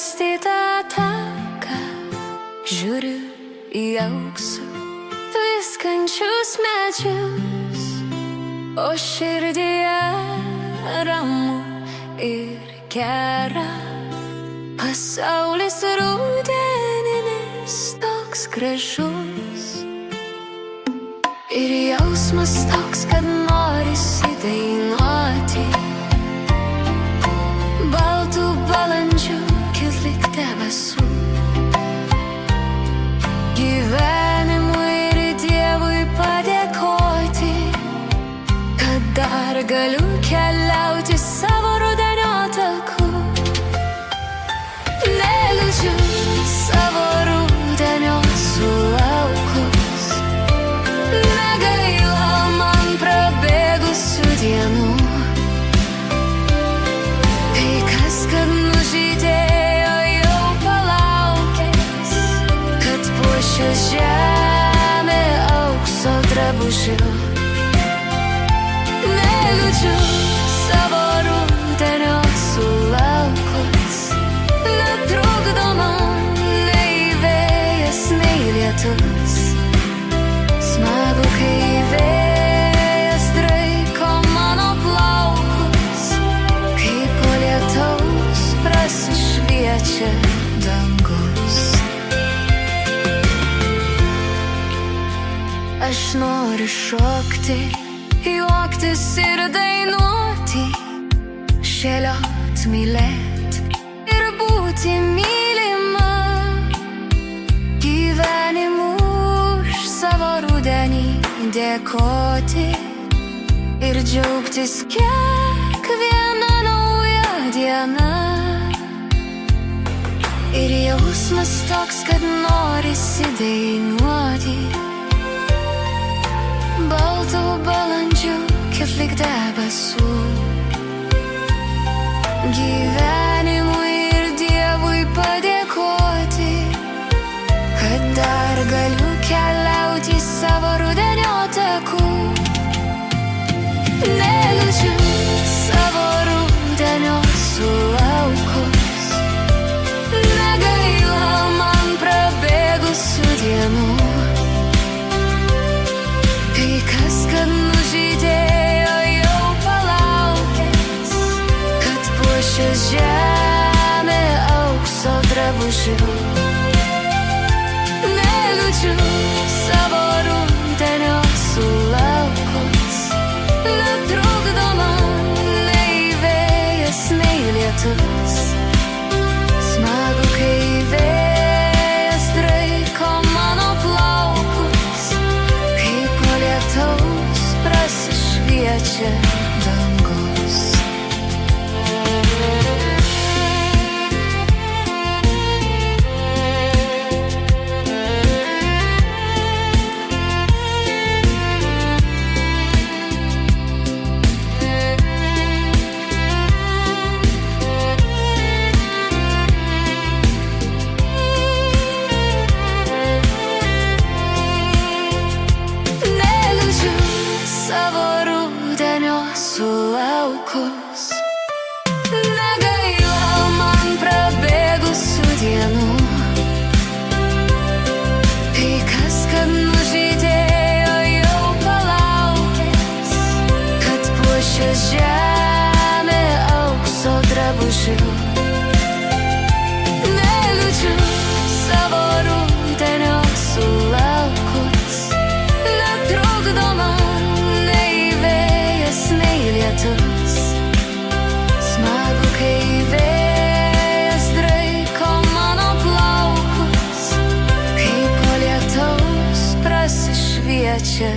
užpustytą taką žiūriu į auksu tviskančius medžius, o širdyje ramu ir gera. Pasaulis rudeninis toks gražus ir jausmas toks, kad norisi dainuoti. Baltų balandžių kilt lyg debesų, gyvenimui ir Dievui padėkoti, kad dar galiu keliauti savo rudenio taku. Neliūdžiu savo rudenio sulaukus, negaila man prabėgusių dienų. Tai kas, kad nužydėjo jau palaukęs, kad puošia žemė aukso drabužiu. Neliūdžiu savo rudenio sulaukus, netrukdo man nei vėjas, nei lietus. Smagu, kai vėjas draiko mano plaukus, kai po lietaus prasišviečia dangus. Aš noriu šokti, juoktis ir dainuoti, šėliot, mylėt ir būti mylima. Gyvenimu už savo rudenį dėkoti ir džiaugtis kiekviena nauja diena. Ir jausmas toks, kad norisi dainuoti. Baltų balandžių kilt lyg debesų, gyvenimui ir Dievui padėkoti, kad dar galiu keliauti savo rudenio taku. Neliūdžiu savo rudenio sulaukus, negaila man prabėgusių dienų. Tai kas, kad nužydėjo jau palaukęs, kad puošia žemė aukso drabužiu. Neliūdžiu savo rudenio sulaukus, netrukdo man nei vėjas, nei lietus. Smagu, kai vėjas draiko mano plaukus, kai po lietaus prasišviečia dangus. Sulaukus, negaila man prabėgusių dienų. Tai kas, kad nužydėjo jau palaukęs, kad puošia žemė aukso drabužiu. Neliūdžiu savo rudenio sulaukus, netrukdo man nei vėjas, nei lietus. Smagu, kai vėjas draiko mano plaukus, kai po lietaus prasišviečia